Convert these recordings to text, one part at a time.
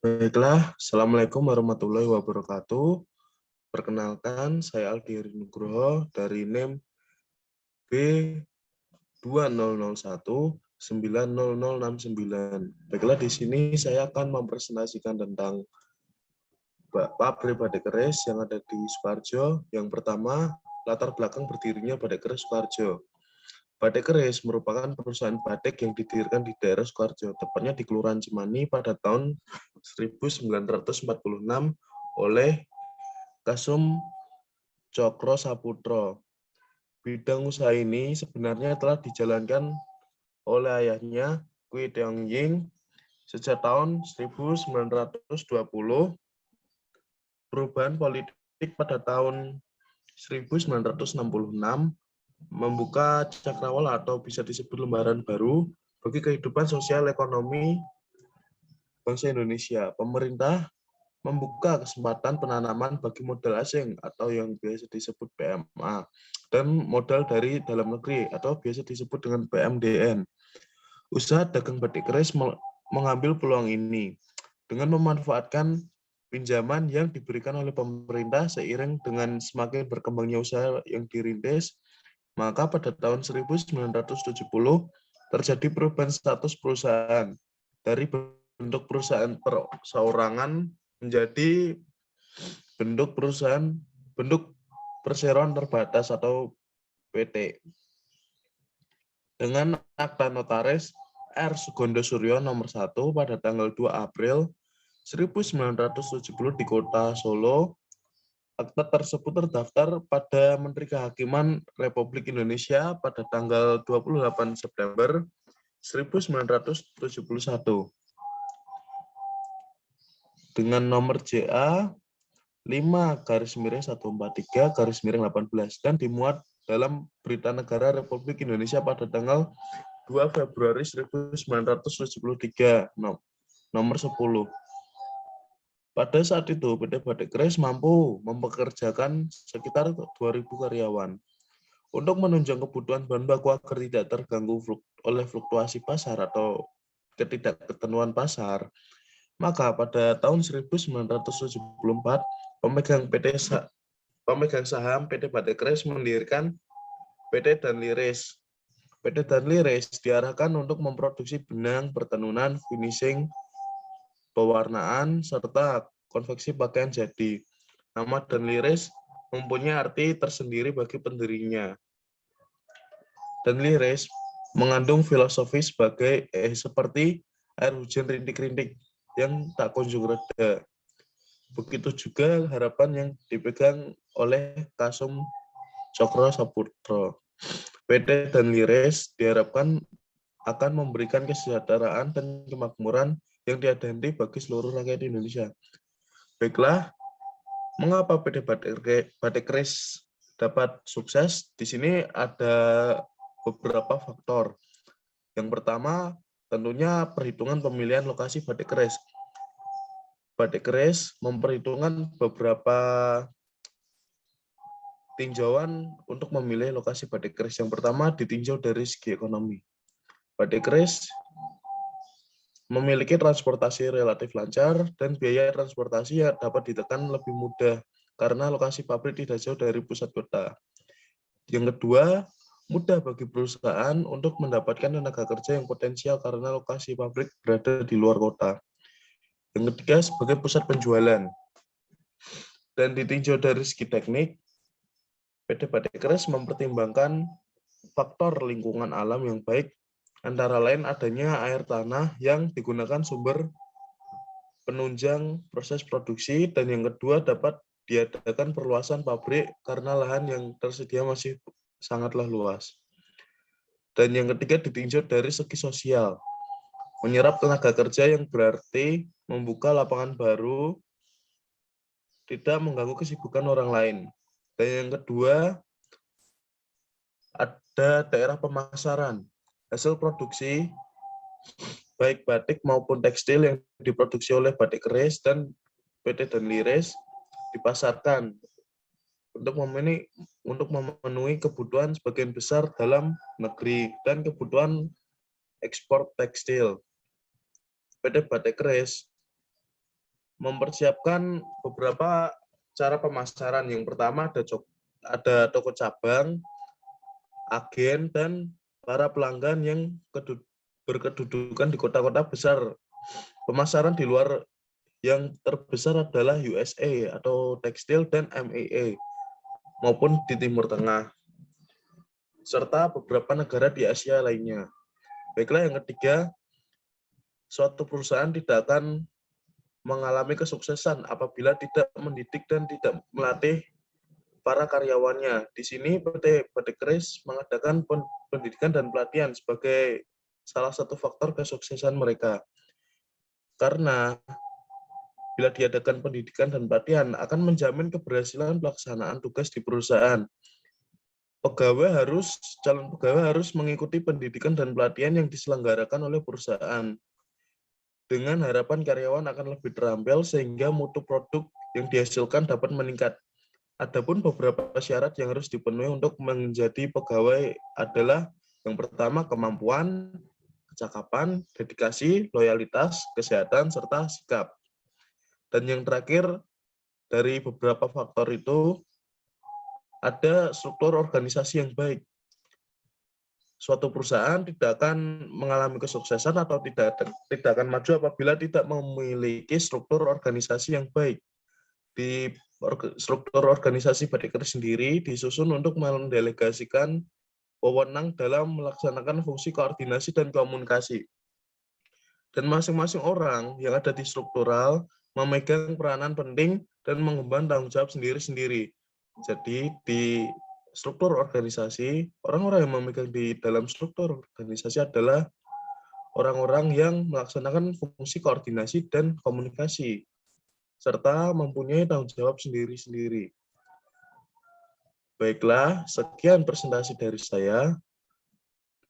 Baiklah, Assalamualaikum warahmatullahi wabarakatuh. Perkenalkan, saya Aldi Heri Nugroho dari NIM B2001900069. Baiklah, di sini saya akan mempresentasikan tentang pabrik batik keris yang ada di Sukoharjo. Yang pertama, latar belakang berdirinya batik keris Sukoharjo. Batik Keris merupakan perusahaan batik yang didirikan di daerah Sukoharjo, tepatnya di Kelurahan Cimani pada tahun 1946 oleh Kasum Cokro Saputro. Bidang usaha ini sebenarnya telah dijalankan oleh ayahnya, Kwi Teong Ying, sejak tahun 1920. Perubahan politik pada tahun 1966 membuka cakrawala atau bisa disebut lembaran baru bagi kehidupan sosial ekonomi bangsa Indonesia. Pemerintah membuka kesempatan penanaman bagi modal asing atau yang biasa disebut PMA dan modal dari dalam negeri atau biasa disebut dengan PMDN. Usaha dagang batik keris mengambil peluang ini dengan memanfaatkan pinjaman yang diberikan oleh pemerintah seiring dengan semakin berkembangnya usaha yang dirintis. Maka pada tahun 1970 terjadi perubahan status perusahaan dari bentuk perusahaan perseorangan menjadi bentuk perseroan terbatas atau PT. Dengan akta notaris R. Sugondo Suryo nomor 1 pada tanggal 2 April 1970 di kota Solo. Akta tersebut terdaftar pada Menteri Kehakiman Republik Indonesia pada tanggal 28 September 1971 dengan nomor JA 5-143-18 dan dimuat dalam Berita Negara Republik Indonesia pada tanggal 2 Februari 1973 nomor 10. Pada saat itu, PT Batik Keris mampu mempekerjakan sekitar 2.000 karyawan. Untuk menunjang kebutuhan bahan baku agar tidak terganggu oleh fluktuasi pasar atau ketidakketenuan pasar, maka pada tahun 1974, pemegang saham PT Batik Keris mendirikan PT Danliris. PT Danliris diarahkan untuk memproduksi benang, pertenunan, finishing, pewarnaan, serta konveksi pakaian jadi. Nama Danliris mempunyai arti tersendiri bagi pendirinya. Danliris mengandung filosofi seperti air hujan rintik-rintik yang tak kunjung reda. Begitu juga harapan yang dipegang oleh Kasum Cokro Saputro. PT Danliris diharapkan akan memberikan kesejahteraan dan kemakmuran yang tiada henti bagi seluruh rakyat Indonesia. Baiklah, mengapa PT Batik Keris dapat sukses? Di sini ada beberapa faktor. Yang pertama, tentunya perhitungan pemilihan lokasi batik keris. Batik keris memperhitungkan beberapa tinjauan untuk memilih lokasi batik keris. Yang pertama, ditinjau dari segi ekonomi. Batik keris memiliki transportasi relatif lancar dan biaya transportasi yang dapat ditekan lebih mudah karena lokasi pabrik tidak jauh dari pusat kota. Yang kedua, mudah bagi perusahaan untuk mendapatkan tenaga kerja yang potensial karena lokasi pabrik berada di luar kota. Yang ketiga, sebagai pusat penjualan. Dan ditinjau dari segi teknik, PT Batik Keris mempertimbangkan faktor lingkungan alam yang baik, antara lain adanya air tanah yang digunakan sumber penunjang proses produksi, dan yang kedua dapat diadakan perluasan pabrik karena lahan yang tersedia masih sangatlah luas. Dan yang ketiga ditinjau dari segi sosial, menyerap tenaga kerja yang berarti membuka lapangan baru, tidak mengganggu kesibukan orang lain. Dan yang kedua ada daerah pemasaran. Hasil produksi baik batik maupun tekstil yang diproduksi oleh Batik Keris dan PT Danliris dipasarkan untuk memenuhi kebutuhan sebagian besar dalam negeri dan kebutuhan ekspor tekstil. PT Batik Keris mempersiapkan beberapa cara pemasaran. Yang pertama ada toko cabang, agen, dan para pelanggan yang berkedudukan di kota-kota besar. Pemasaran di luar yang terbesar adalah USA atau tekstil dan MEA maupun di Timur Tengah, serta beberapa negara di Asia lainnya. Baiklah, yang ketiga, suatu perusahaan tidak akan mengalami kesuksesan apabila tidak mendidik dan tidak melatih para karyawannya. Di sini PT Kris mengadakan pendidikan dan pelatihan sebagai salah satu faktor kesuksesan mereka. Karena bila diadakan pendidikan dan pelatihan akan menjamin keberhasilan pelaksanaan tugas di perusahaan. Calon pegawai harus mengikuti pendidikan dan pelatihan yang diselenggarakan oleh perusahaan. Dengan harapan karyawan akan lebih terampil sehingga mutu produk yang dihasilkan dapat meningkat. Adapun beberapa syarat yang harus dipenuhi untuk menjadi pegawai adalah yang pertama kemampuan, kecakapan, dedikasi, loyalitas, kesehatan, serta sikap. Dan yang terakhir dari beberapa faktor itu ada struktur organisasi yang baik. Suatu perusahaan tidak akan mengalami kesuksesan atau tidak akan maju apabila tidak memiliki struktur organisasi yang baik. Di struktur organisasi PT Kris sendiri disusun untuk mendelegasikan wewenang dalam melaksanakan fungsi koordinasi dan komunikasi. Dan masing-masing orang yang ada di struktural memegang peranan penting dan mengemban tanggung jawab sendiri-sendiri. Jadi di struktur organisasi, orang-orang yang memegang di dalam struktur organisasi adalah orang-orang yang melaksanakan fungsi koordinasi dan komunikasi, serta mempunyai tanggung jawab sendiri-sendiri. Baiklah, sekian presentasi dari saya.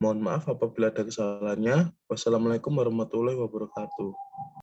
Mohon maaf apabila ada kesalahannya. Wassalamualaikum warahmatullahi wabarakatuh.